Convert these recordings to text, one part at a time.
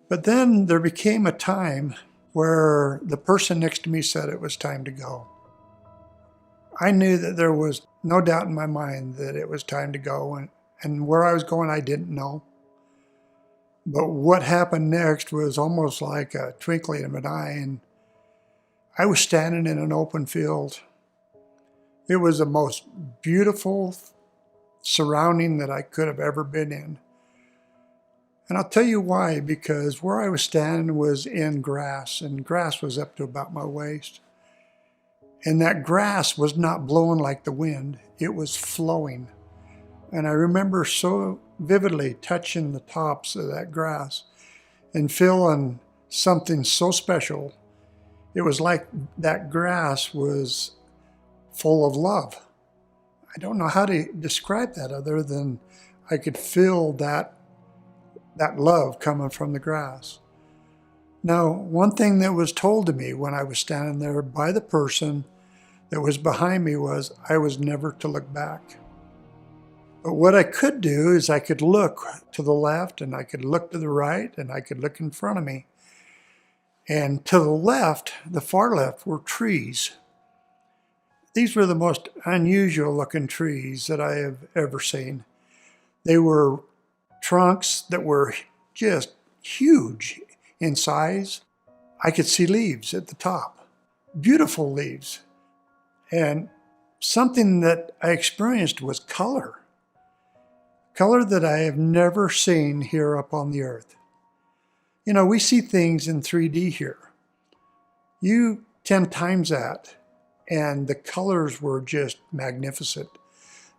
But then there became a time where the person next to me said it was time to go. I knew that there was no doubt in my mind that it was time to go, and where I was going I didn't know. But what happened next was almost like a twinkling of an eye, and I was standing in an open field. It was the most beautiful surrounding that I could have ever been in. And I'll tell you why, because where I was standing was in grass, and grass was up to about my waist. And that grass was not blowing like the wind, it was flowing. And I remember so vividly touching the tops of that grass and feeling something so special. It was like that grass was full of love. I don't know how to describe that other than I could feel that love coming from the grass. Now, one thing that was told to me when I was standing there by the person that was behind me was I was never to look back. But what I could do is I could look to the left, and I could look to the right, and I could look in front of me. And to the left, the far left, were trees. These were the most unusual looking trees that I have ever seen. They were trunks that were just huge in size. I could see leaves at the top, beautiful leaves. And something that I experienced was color. Color that I have never seen here up on the earth. You know, we see things in 3D here. You 10 times that, and the colors were just magnificent.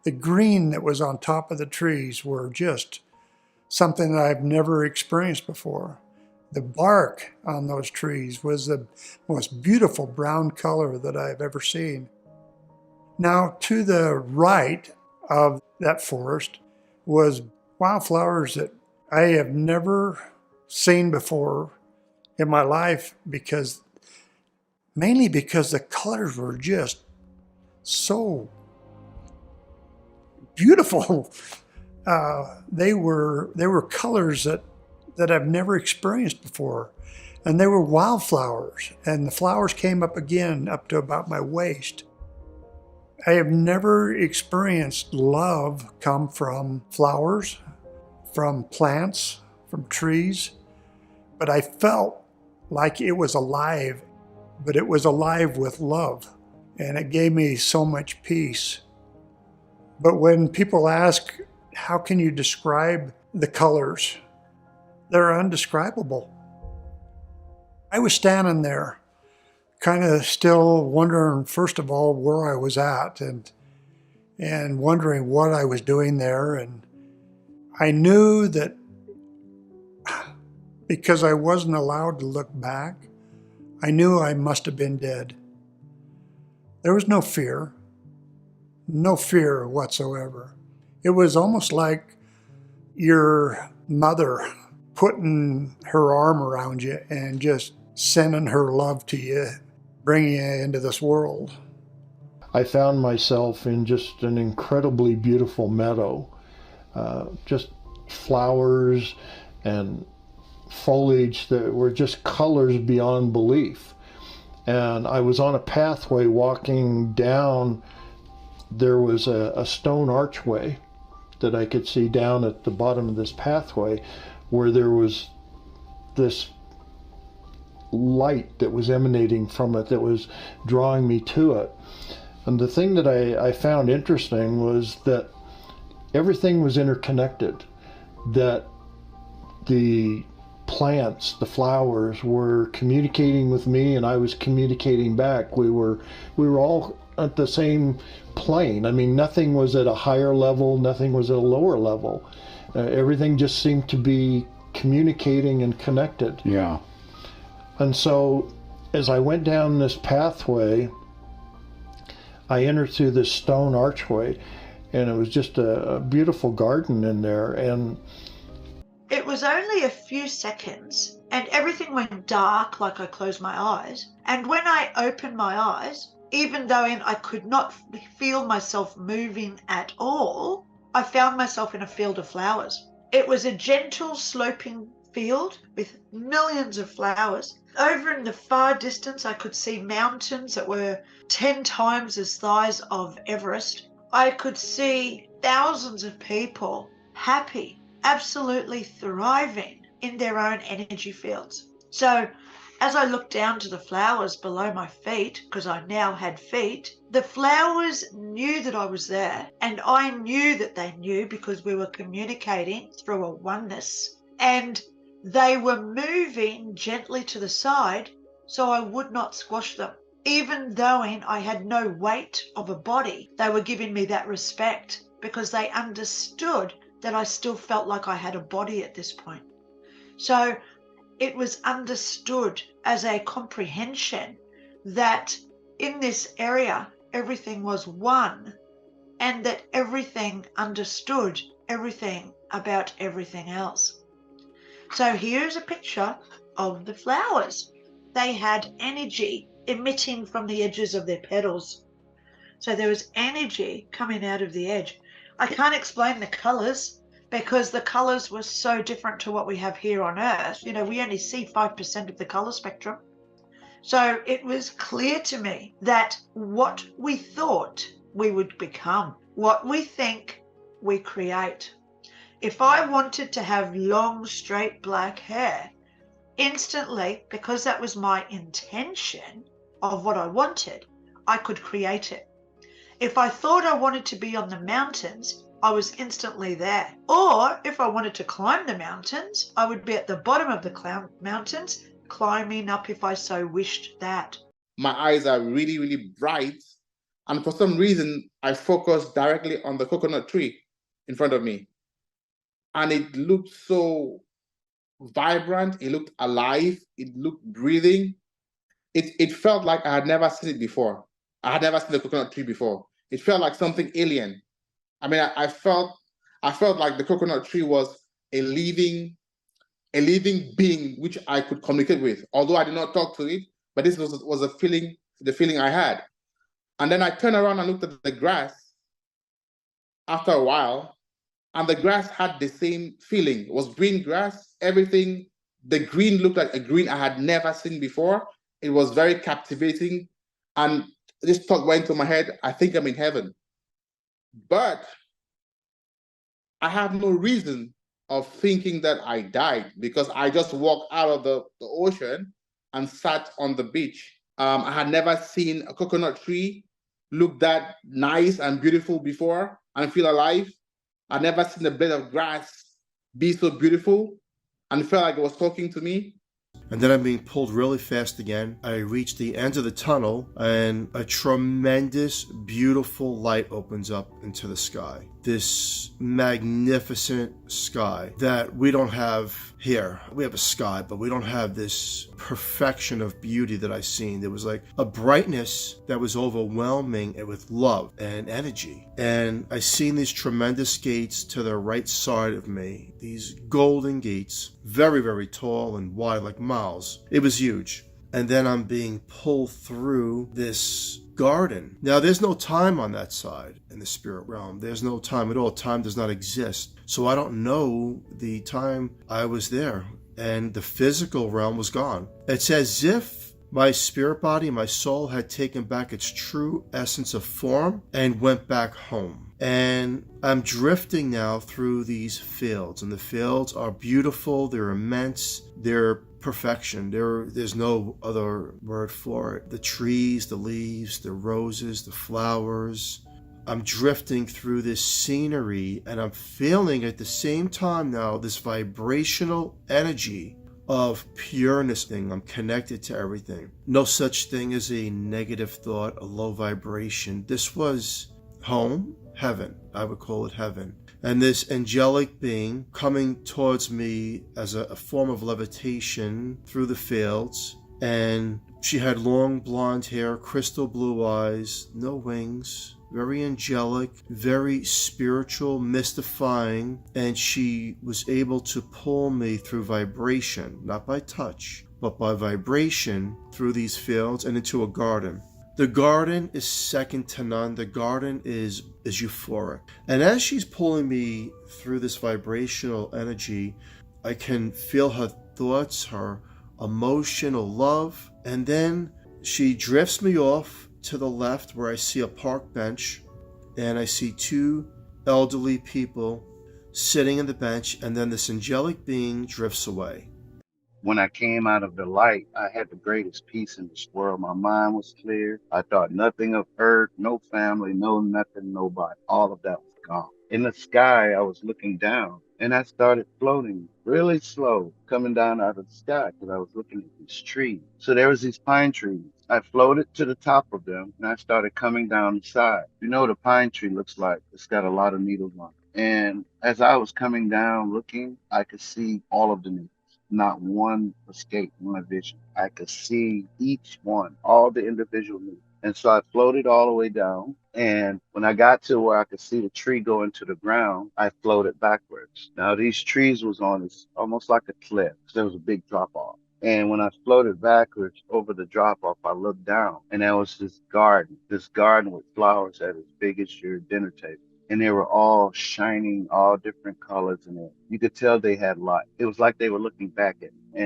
The green that was on top of the trees were just something that I've never experienced before. The bark on those trees was the most beautiful brown color that I've ever seen. Now, to the right of that forest was wildflowers that I have never seen before in my life, mainly because the colors were just so beautiful. They were colors that I've never experienced before. And they were wildflowers, and the flowers came up again up to about my waist. I have never experienced love come from flowers, from plants, from trees, but I felt like it was alive, but it was alive with love, and it gave me so much peace. But when people ask, how can you describe the colors? They're indescribable. I was standing there, kind of still wondering, first of all, where I was at and wondering what I was doing there. And I knew that because I wasn't allowed to look back, I knew I must have been dead. There was no fear whatsoever. It was almost like your mother putting her arm around you and just sending her love to you, bringing you into this world. I found myself in just an incredibly beautiful meadow, just flowers and foliage that were just colors beyond belief. And I was on a pathway walking down. There was a stone archway that I could see down at the bottom of this pathway, where there was this light that was emanating from it that was drawing me to it. And the thing that I found interesting was that everything was interconnected, that the plants, the flowers were communicating with me and I was communicating back. We were all at the same plane. I mean, nothing was at a higher level, nothing was at a lower level. Everything just seemed to be communicating and connected. Yeah. And so as I went down this pathway, I entered through this stone archway, and it was just a beautiful garden in there. And it was only a few seconds, and everything went dark, like I closed my eyes. And when I opened my eyes, even though I could not feel myself moving at all, I found myself in a field of flowers. It was a gentle sloping field with millions of flowers. Over in the far distance, I could see mountains that were 10 times the size of Everest. I could see thousands of people happy, absolutely thriving in their own energy fields. So as I looked down to the flowers below my feet, because I now had feet, the flowers knew that I was there, and I knew that they knew because we were communicating through a oneness, and they were moving gently to the side so I would not squash them. Even though I had no weight of a body, they were giving me that respect because they understood that I still felt like I had a body at this point. So it was understood as a comprehension that in this area, everything was one, and that everything understood everything about everything else. So here's a picture of the flowers. They had energy emitting from the edges of their petals. So there was energy coming out of the edge. I can't explain the colors, because the colors were so different to what we have here on Earth. You know, we only see 5% of the color spectrum. So it was clear to me that what we thought we would become, what we think we create. If I wanted to have long, straight black hair, instantly, because that was my intention of what I wanted, I could create it. If I thought I wanted to be on the mountains, I was instantly there. Or if I wanted to climb the mountains, I would be at the bottom of the mountains, climbing up if I so wished that. My eyes are really, really bright. And for some reason, I focused directly on the coconut tree in front of me. And it looked so vibrant. It looked alive. It looked breathing. It felt like I had never seen it before. I had never seen the coconut tree before. It felt like something alien. I mean, I felt like the coconut tree was a living being which I could communicate with. Although I did not talk to it, but this was a feeling, the feeling I had. And then I turned around and looked at the grass after a while, and the grass had the same feeling. It was green grass, everything. The green looked like a green I had never seen before. It was very captivating. And this thought went to my head, I think I'm in heaven. But I have no reason of thinking that I died, because I just walked out of the ocean and sat on the beach. I had never seen a coconut tree look that nice and beautiful before and feel alive. I'd never seen a blade of grass be so beautiful and felt like it was talking to me. And then I'm being pulled really fast again. I reach the end of the tunnel and a tremendous, beautiful light opens up into the sky. This magnificent sky that we don't have here. We have a sky, but we don't have this perfection of beauty that I've seen. There was like a brightness that was overwhelming with love and energy. And I seen these tremendous gates to the right side of me. These golden gates, very, very tall and wide, like miles. It was huge. And then I'm being pulled through this garden. Now, there's no time on that side in the spirit realm. There's no time at all. Time does not exist. So I don't know the time I was there. And the physical realm was gone. It's as if my spirit body, my soul had taken back its true essence of form and went back home. And I'm drifting now through these fields. And the fields are beautiful. They're immense. They're perfection. There's no other word for it. The trees, the leaves, the roses, the flowers. I'm drifting through this scenery and I'm feeling at the same time now this vibrational energy of pureness thing. I'm connected to everything. No such thing as a negative thought, a low vibration. This was home, heaven. I would call it heaven. And this angelic being coming towards me as a form of levitation through the fields. And she had long blonde hair, crystal blue eyes, no wings, very angelic, very spiritual, mystifying. And she was able to pull me through vibration, not by touch, but by vibration through these fields and into a garden. The garden is second to none. The garden is euphoric. And as she's pulling me through this vibrational energy, I can feel her thoughts, her emotional love, and then she drifts me off to the left where I see a park bench, and I see two elderly people sitting on the bench, and then this angelic being drifts away. When I came out of the light, I had the greatest peace in this world. My mind was clear. I thought nothing of earth, no family, no nothing, nobody. All of that was gone. In the sky, I was looking down and I started floating really slow, coming down out of the sky because I was looking at these trees. So there was these pine trees. I floated to the top of them and I started coming down the side. You know what a pine tree looks like? It's got a lot of needles on it. And as I was coming down looking, I could see all of the needles. Not one escaped my vision. I could see each one, all the individual needles. And so I floated all the way down. And when I got to where I could see the tree go into the ground, I floated backwards. Now these trees was on this almost like a cliff. There was a big drop off. And when I floated backwards over the drop off, I looked down and there was this garden with flowers that as big as your dinner table. And they were all shining, all different colors in it. You could tell they had light. It was like they were looking back at me.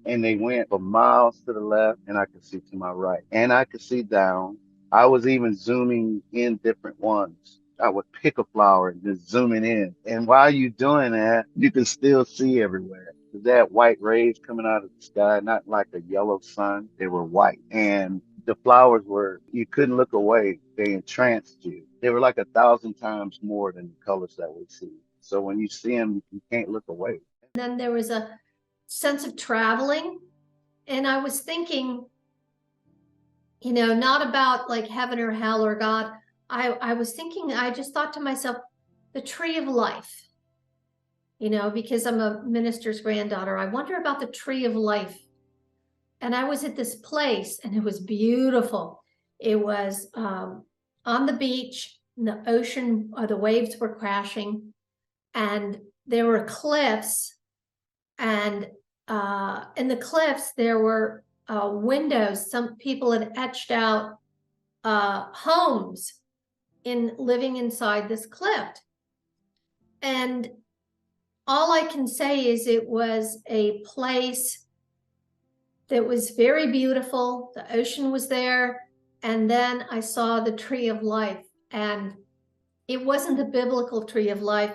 And they went for miles to the left, and I could see to my right. And I could see down. I was even zooming in different ones. I would pick a flower and just zooming in. And while you're doing that, you can still see everywhere. They had white rays coming out of the sky, not like a yellow sun. They were white. And the flowers were, you couldn't look away. They entranced you. They were like 1,000 times more than the colors that we see. So when you see them, you can't look away. Then there was a sense of traveling. And I was thinking, you know, not about like heaven or hell or God. I was thinking, I just thought to myself, the tree of life, you know, because I'm a minister's granddaughter. I wonder about the tree of life. And I was at this place and it was beautiful. It was on the beach, and the ocean, the waves were crashing, and there were cliffs, and in the cliffs there were windows. Some people had etched out homes in living inside this cliff. And all I can say is it was a place that was very beautiful. The ocean was there. And then I saw the tree of life, and it wasn't the biblical tree of life.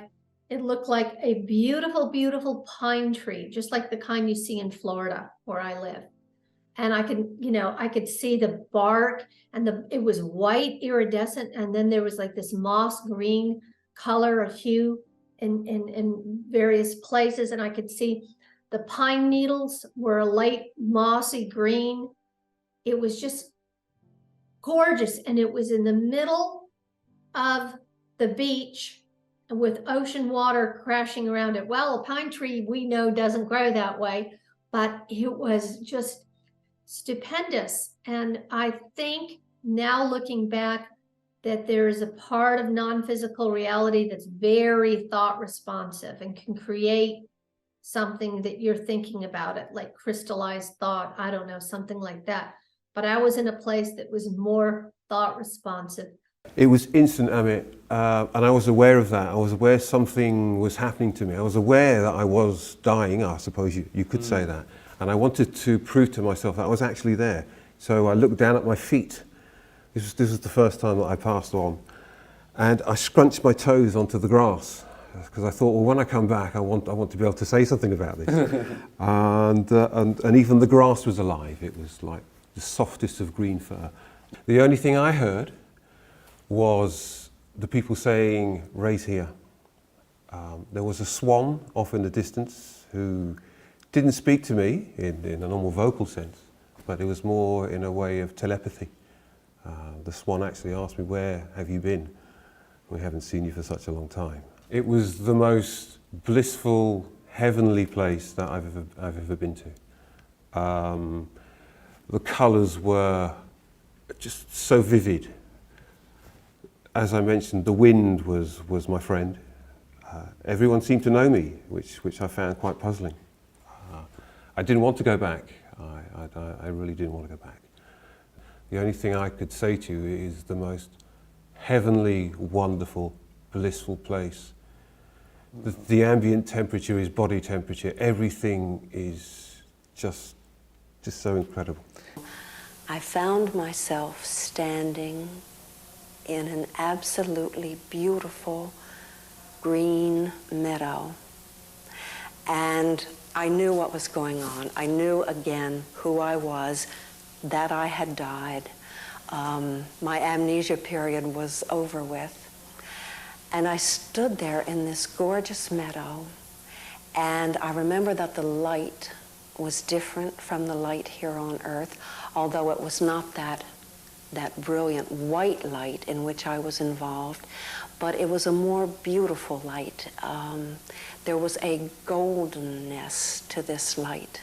It looked like a beautiful, beautiful pine tree, just like the kind you see in Florida where I live. And I could see the bark, and it was white iridescent. And then there was like this moss green color or hue in various places. And I could see the pine needles were a light mossy green. It was just gorgeous. And it was in the middle of the beach with ocean water crashing around it. Well, a pine tree we know doesn't grow that way, but it was just stupendous. And I think now looking back that there is a part of non-physical reality that's very thought responsive and can create something that you're thinking about it, like crystallized thought, I don't know, something like that. But I was in a place that was more thought responsive. It was instant, Amit, and I was aware of that. I was aware something was happening to me. I was aware that I was dying, I suppose you could say that. And I wanted to prove to myself that I was actually there. So I looked down at my feet. This was the first time that I passed on. And I scrunched my toes onto the grass, because I thought, well, when I come back, I want to be able to say something about this. and even the grass was alive. It was like the softest of green fur. The only thing I heard was the people saying, "Ray's here." There was a swan off in the distance who didn't speak to me in a normal vocal sense, but it was more in a way of telepathy. The swan actually asked me, "Where have you been? We haven't seen you for such a long time." It was the most blissful, heavenly place that I've ever been to. The colours were just so vivid. As I mentioned, the wind was my friend. Everyone seemed to know me, which I found quite puzzling. I didn't want to go back. I really didn't want to go back. The only thing I could say to you is the most heavenly, wonderful, blissful place The ambient temperature is body temperature. Everything is just so incredible. I found myself standing in an absolutely beautiful green meadow. And I knew what was going on. I knew again who I was, that I had died. My amnesia period was over with. And I stood there in this gorgeous meadow, and I remember that the light was different from the light here on Earth, although it was not that brilliant white light in which I was involved, but it was a more beautiful light. There was a goldenness to this light.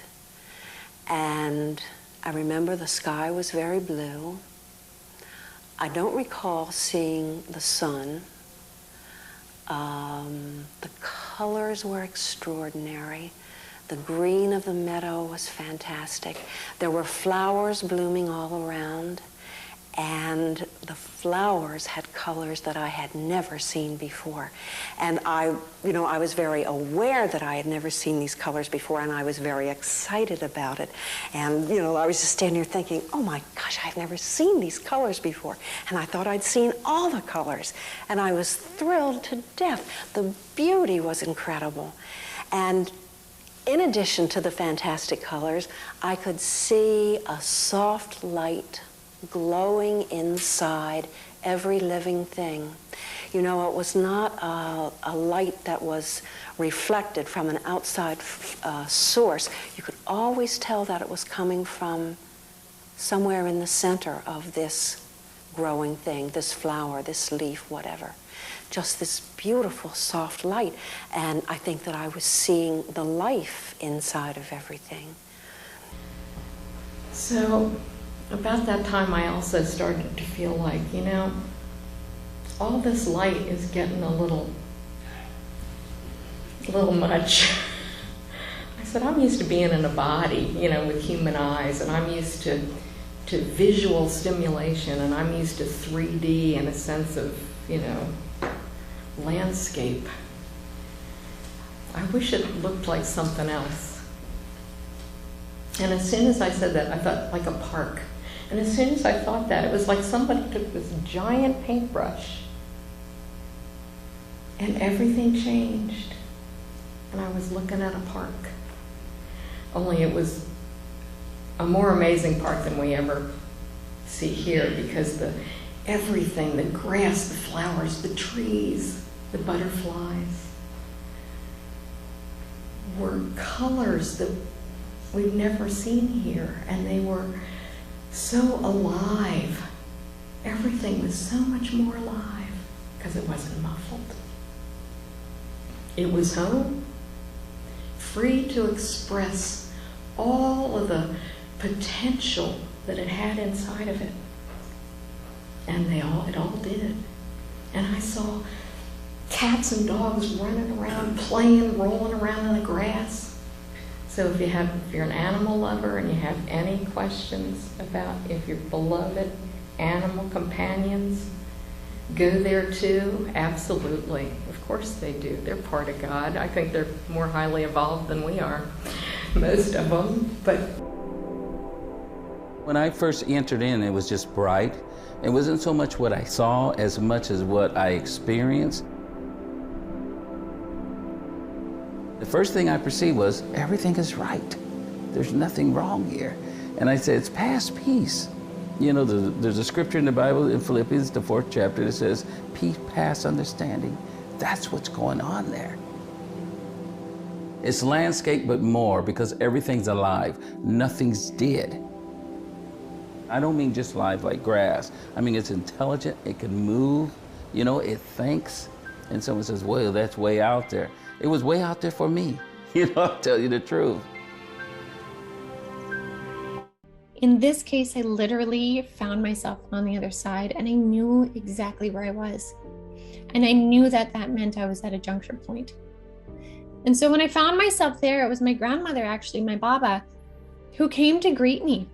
And I remember the sky was very blue. I don't recall seeing the sun. The colors were extraordinary. The green of the meadow was fantastic. There were flowers blooming all around, and the flowers had colors that I had never seen before. And I was very aware that I had never seen these colors before, and I was very excited about it. And, I was just standing here thinking, oh my gosh, I've never seen these colors before. And I thought I'd seen all the colors. And I was thrilled to death. The beauty was incredible. And in addition to the fantastic colors, I could see a soft light glowing inside every living thing. It was not a light that was reflected from an outside source. You could always tell that it was coming from somewhere in the center of this growing thing, this flower, this leaf, whatever. Just this beautiful, soft light. And I think that I was seeing the life inside of everything. So, about that time, I also started to feel like, all this light is getting a little much. I said, I'm used to being in a body, with human eyes, and I'm used to visual stimulation, and I'm used to 3D and a sense of, landscape. I wish it looked like something else. And as soon as I said that, I thought like a park. And as soon as I thought that, it was like somebody took this giant paintbrush and everything changed. And I was looking at a park. Only it was a more amazing park than we ever see here, because everything, the grass, the flowers, the trees, the butterflies, were colors that we've never seen here. And they were so alive. Everything was so much more alive because it wasn't muffled. It was home, free to express all of the potential that it had inside of it. And it all did. And I saw cats and dogs running around, playing, rolling around in the grass. So if you're an animal lover and you have any questions about if your beloved animal companions go there too, absolutely. Of course they do. They're part of God. I think they're more highly evolved than we are, most of them. But when I first entered in, it was just bright. It wasn't so much what I saw as much as what I experienced. The first thing I perceived was, everything is right. There's nothing wrong here. And I said, it's past peace. There's a scripture in the Bible in Philippians, the 4th chapter, that says, peace past understanding. That's what's going on there. It's landscape, but more, because everything's alive. Nothing's dead. I don't mean just live like grass. I mean, it's intelligent, it can move, it thinks. And someone says, well, that's way out there. It was way out there for me. I'll tell you the truth. In this case, I literally found myself on the other side, and I knew exactly where I was. And I knew that meant I was at a juncture point. And so when I found myself there, it was my grandmother, actually, my Baba, who came to greet me.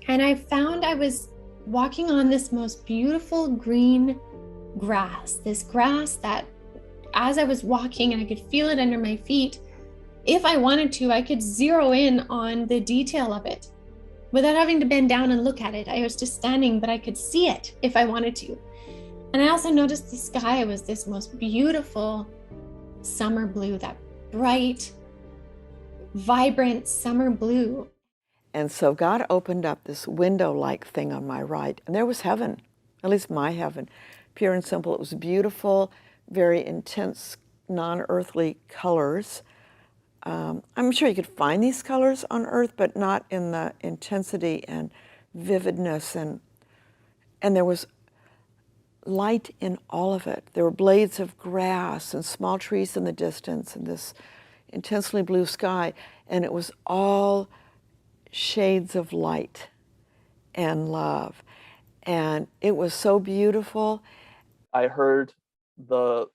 And I found I was walking on this most beautiful green grass, this grass that as I was walking and I could feel it under my feet, if I wanted to, I could zero in on the detail of it without having to bend down and look at it. I was just standing, but I could see it if I wanted to. And I also noticed the sky was this most beautiful summer blue, that bright, vibrant summer blue. And so God opened up this window-like thing on my right, and there was heaven, at least my heaven, pure and simple. It was beautiful, very intense, non-earthly colors. I'm sure you could find these colors on Earth, but not in the intensity and vividness, and there was light in all of it. There were blades of grass and small trees in the distance and this intensely blue sky, and it was all shades of light and love. And it was so beautiful. I heard the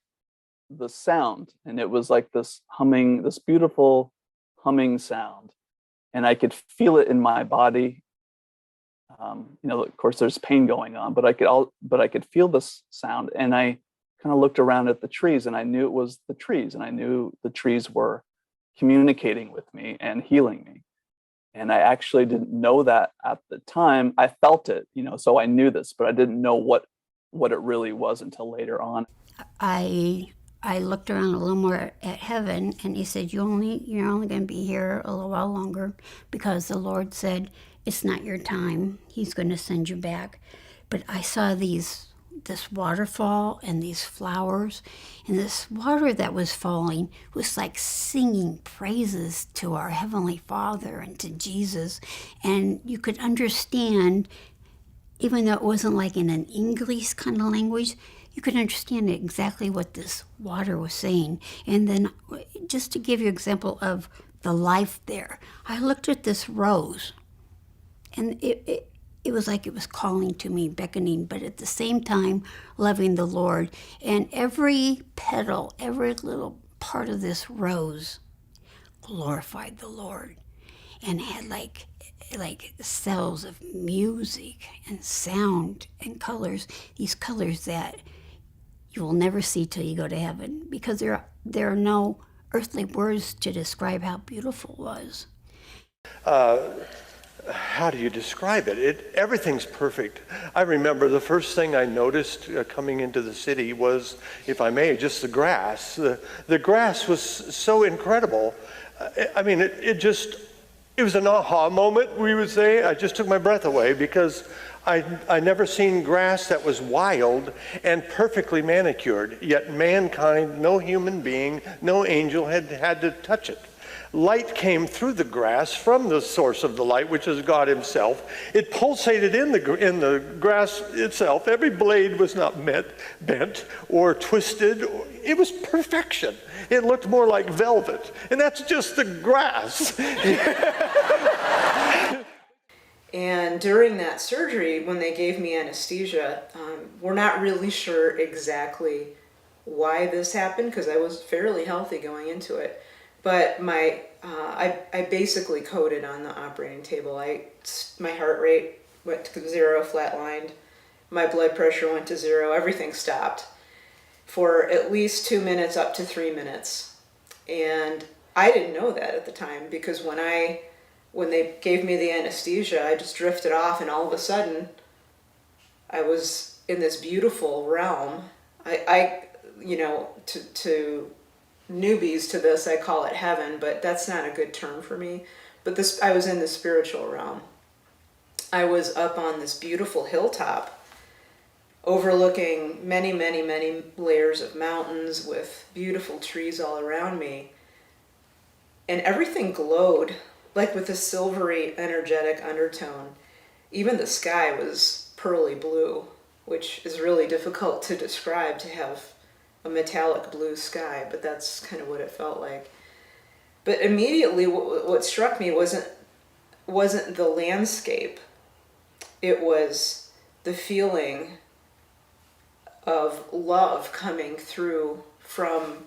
sound, and it was like this humming, this beautiful humming sound, and I could feel it in my body. Of course, there's pain going on, but I could feel this sound, and I kind of looked around at the trees, and I knew it was the trees, and I knew the trees were communicating with me and healing me. And I actually didn't know that at the time. I felt it, so I knew this, but I didn't know what it really was until later on. I looked around a little more at heaven, and he said, you're only going to be here a little while longer, because the Lord said it's not your time. He's going to send you back. But I saw this waterfall and these flowers, and this water that was falling was like singing praises to our Heavenly Father and to Jesus. And you could understand, even though it wasn't like in an English kind of language, you could understand exactly what this water was saying. And then, just to give you an example of the life there, I looked at this rose, and it was like it was calling to me, beckoning, but at the same time loving the Lord. And every petal, every little part of this rose glorified the Lord, and had like cells of music and sound and colors, these colors that you will never see till you go to heaven, because there are no earthly words to describe how beautiful it was. How do you describe it? Everything's perfect. I remember the first thing I noticed coming into the city was, if I may, just the grass. The grass was so incredible. It was an aha moment, we would say. I just took my breath away, because I never seen grass that was wild and perfectly manicured, yet mankind, no human being, no angel had to touch it. Light came through the grass from the source of the light, which is God himself. It pulsated in the grass itself. Every blade was not bent or twisted. It was perfection. It looked more like velvet, and that's just the grass. And during that surgery, when they gave me anesthesia, we're not really sure exactly why this happened, because I was fairly healthy going into it. But I basically coded on the operating table. My heart rate went to 0, flatlined. My blood pressure went to 0. Everything stopped for at least 2 minutes, up to 3 minutes. And I didn't know that at the time, because when they gave me the anesthesia, I just drifted off, and all of a sudden I was in this beautiful realm. To newbies to this, I call it heaven, but that's not a good term for me. But I was in the spiritual realm. I was up on this beautiful hilltop overlooking many, many, many layers of mountains with beautiful trees all around me. And everything glowed like with a silvery, energetic undertone. Even the sky was pearly blue, which is really difficult to describe, to have a metallic blue sky, but that's kind of what it felt like. But immediately what struck me wasn't the landscape. It was the feeling of love coming through from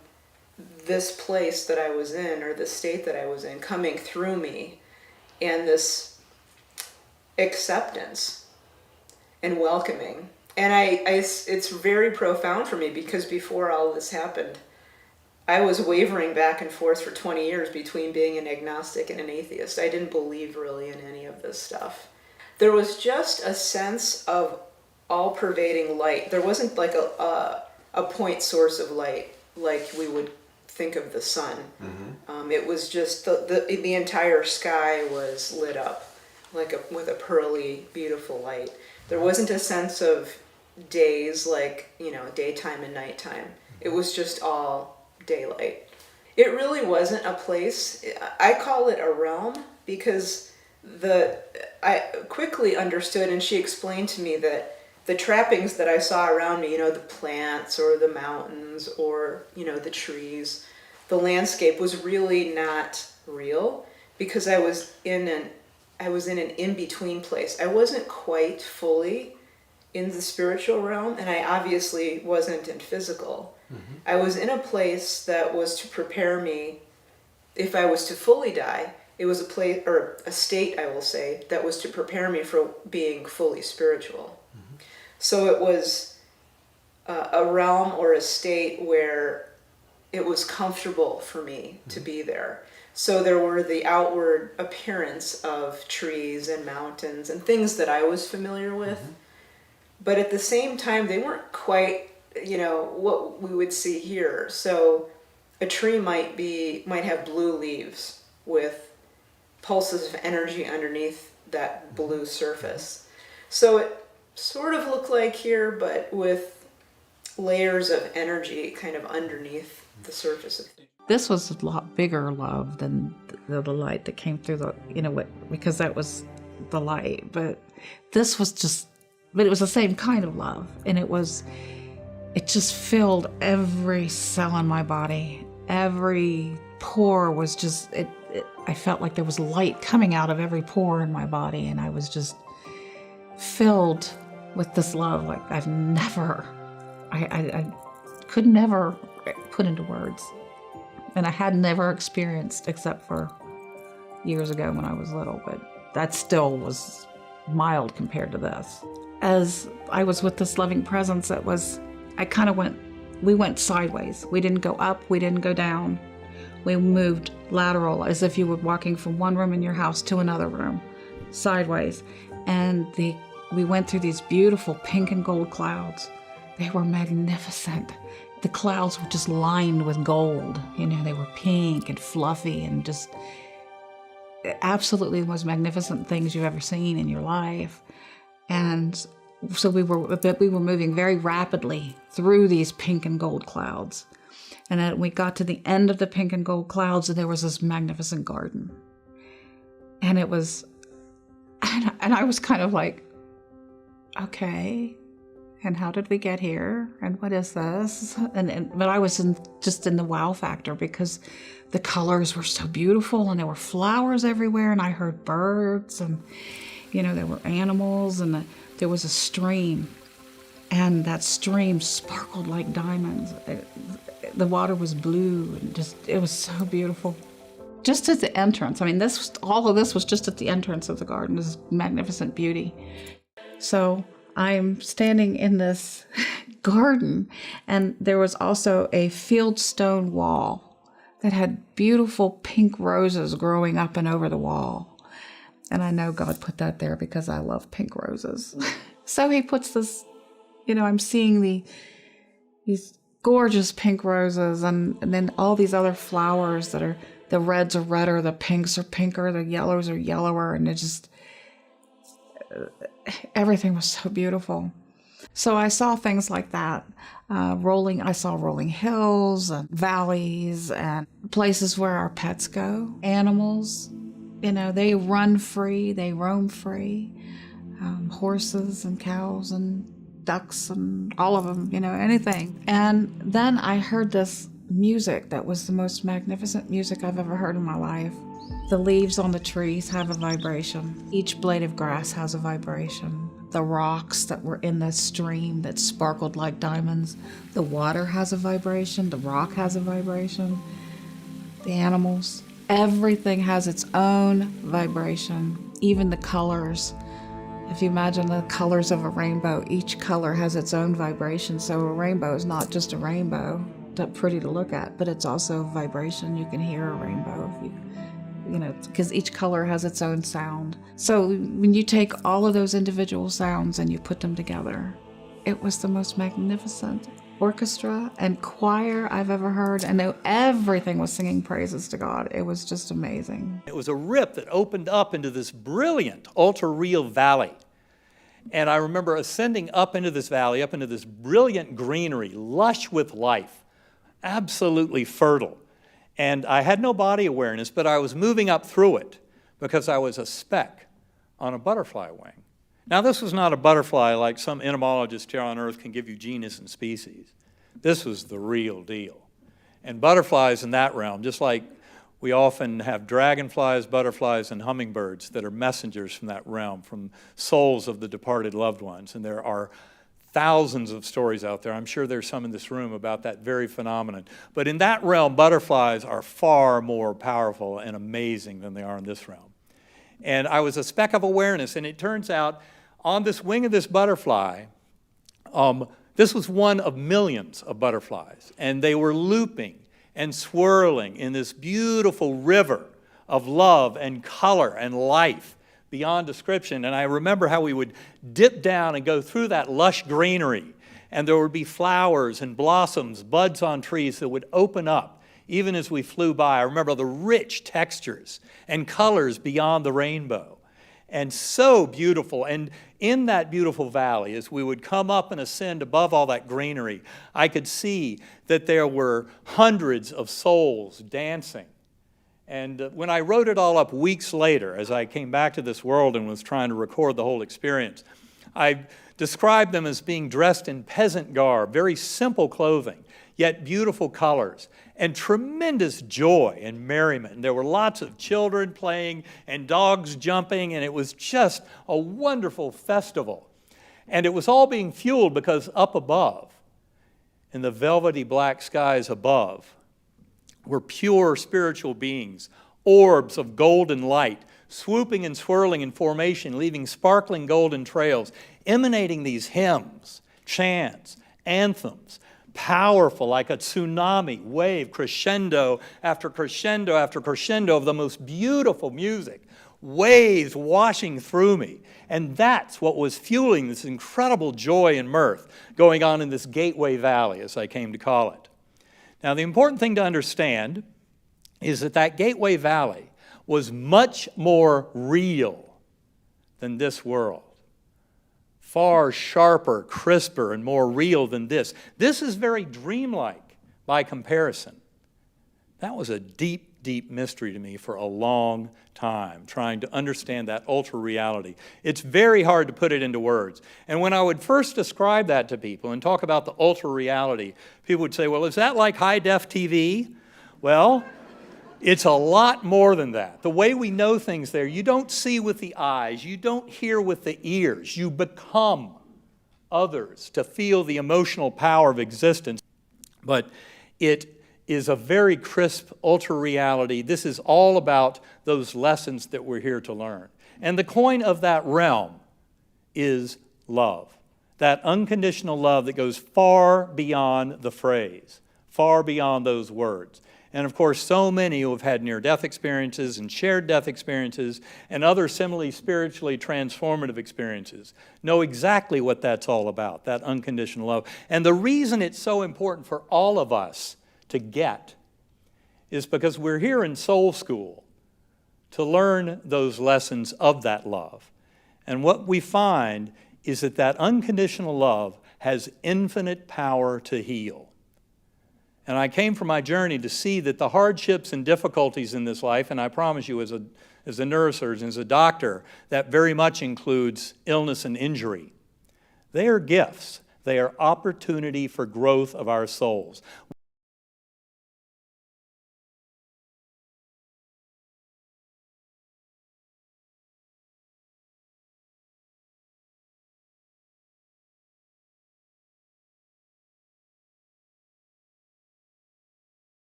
this place that I was in, or the state that I was in, coming through me, and this acceptance and welcoming. And it's very profound for me, because before all this happened, I was wavering back and forth for 20 years between being an agnostic and an atheist. I didn't believe really in any of this stuff. There was just a sense of all-pervading light. There wasn't like a point source of light like we would think of the sun. It was just the entire sky was lit up with a pearly, beautiful light. There wasn't a sense of days like, daytime and nighttime. It was just all daylight. It really wasn't a place. I call it a realm because I quickly understood, and she explained to me that the trappings that I saw around me, the plants or the mountains or, the trees, the landscape was really not real because I was in an in-between place. I wasn't quite fully in the spiritual realm, and I obviously wasn't in physical. I was in a place that was to prepare me, if I was to fully die, it was a place, or a state, I will say, that was to prepare me for being fully spiritual. So it was a realm or a state where it was comfortable for me to be there. So there were the outward appearance of trees and mountains and things that I was familiar with. But at the same time, they weren't quite, what we would see here. So a tree might have blue leaves with pulses of energy underneath that blue surface. So it sort of looked like here, but with layers of energy kind of underneath the surface of things. This was a lot bigger love than the light that came through because that was the light. But this was but it was the same kind of love. And it just filled every cell in my body. Every pore was I felt like there was light coming out of every pore in my body. And I was just filled with this love like I've never, I could never put into words. And I had never experienced except for years ago when I was little, but that still was mild compared to this. As I was with this loving presence, we went sideways. We didn't go up, we didn't go down. We moved lateral as if you were walking from one room in your house to another room, sideways. And we went through these beautiful pink and gold clouds. They were magnificent. The clouds were just lined with gold. They were pink and fluffy and just absolutely the most magnificent things you've ever seen in your life. And so we were moving very rapidly through these pink and gold clouds. And then we got to the end of the pink and gold clouds, and there was this magnificent garden. And it was, and I was kind of like, okay, and how did we get here? And what is this? But I was just in the wow factor because the colors were so beautiful and there were flowers everywhere and I heard birds and, there were animals and there was a stream and that stream sparkled like diamonds. The water was blue and it was so beautiful. Just at the entrance, all of this was just at the entrance of the garden, this magnificent beauty. So I'm standing in this garden, and there was also a fieldstone wall that had beautiful pink roses growing up and over the wall. And I know God put that there because I love pink roses. So he puts this, I'm seeing these gorgeous pink roses and then all these other flowers that are, the reds are redder, the pinks are pinker, the yellows are yellower, and everything was so beautiful. So I saw things like that. I saw rolling hills and valleys and places where our pets go. Animals, they run free, they roam free. Horses and cows and ducks and all of them, anything. And then I heard this music that was the most magnificent music I've ever heard in my life. The leaves on the trees have a vibration. Each blade of grass has a vibration. The rocks that were in the stream that sparkled like diamonds, the water has a vibration, the rock has a vibration, the animals, everything has its own vibration, even the colors. If you imagine the colors of a rainbow, each color has its own vibration, so a rainbow is not just a rainbow. pretty to look at, but it's also vibration. You can hear a rainbow if you know, because each color has its own sound. So when you take all of those individual sounds and you put them together, it was the most magnificent orchestra and choir I've ever heard, and everything was singing praises to God. It was just amazing. It was a rip that opened up into this brilliant, ultra-real valley. And I remember ascending up into this valley, up into this brilliant greenery, lush with life, absolutely fertile. And I had no body awareness, but I was moving up through it because I was a speck on a butterfly wing. Now, this was not a butterfly like some entomologist here on Earth can give you genus and species. This was the real deal. And butterflies in that realm, just like we often have dragonflies, butterflies, and hummingbirds that are messengers from that realm, from souls of the departed loved ones. And there are thousands of stories out there. I'm sure there's some in this room about that very phenomenon. But in that realm, butterflies are far more powerful and amazing than they are in this realm. And I was a speck of awareness, and it turns out on this wing of this butterfly, this was one of millions of butterflies, and they were looping and swirling in this beautiful river of love and color and life beyond description. And I remember how we would dip down and go through that lush greenery, and there would be flowers and blossoms, buds on trees that would open up even as we flew by. I remember the rich textures and colors beyond the rainbow, and so beautiful. And in that beautiful valley, as we would come up and ascend above all that greenery, I could see that there were hundreds of souls dancing. And when I wrote it all up weeks later, as I came back to this world and was trying to record the whole experience, I described them as being dressed in peasant garb, very simple clothing, yet beautiful colors, and tremendous joy and merriment. And there were lots of children playing and dogs jumping, and it was just a wonderful festival. And it was all being fueled because up above, in the velvety black skies above, were pure spiritual beings, orbs of golden light, swooping and swirling in formation, leaving sparkling golden trails, emanating these hymns, chants, anthems, powerful like a tsunami wave, crescendo after crescendo after crescendo of the most beautiful music, waves washing through me. And that's what was fueling this incredible joy and mirth going on in this Gateway Valley, as I came to call it. Now, the important thing to understand is that that Gateway Valley was much more real than this world. Far sharper, crisper, and more real than this. This is very dreamlike by comparison. That was a deep, deep mystery to me for a long time, trying to understand that ultra reality. It's very hard to put it into words. And when I would first describe that to people and talk about the ultra reality, people would say, well, is that like high-def TV? Well, it's a lot more than that. The way we know things there, you don't see with the eyes, you don't hear with the ears, you become others to feel the emotional power of existence. But it is a very crisp ultra reality. This is all about those lessons that we're here to learn. And the coin of that realm is love. That unconditional love that goes far beyond the phrase, far beyond those words. And of course, so many who have had near-death experiences and shared death experiences and other similarly spiritually transformative experiences know exactly what that's all about, that unconditional love. And the reason it's so important for all of us to get is because we're here in Soul School to learn those lessons of that love. And what we find is that that unconditional love has infinite power to heal. And I came from my journey to see that the hardships and difficulties in this life, and I promise you as a neurosurgeon, as a doctor, that very much includes illness and injury. They are gifts. They are opportunity for growth of our souls.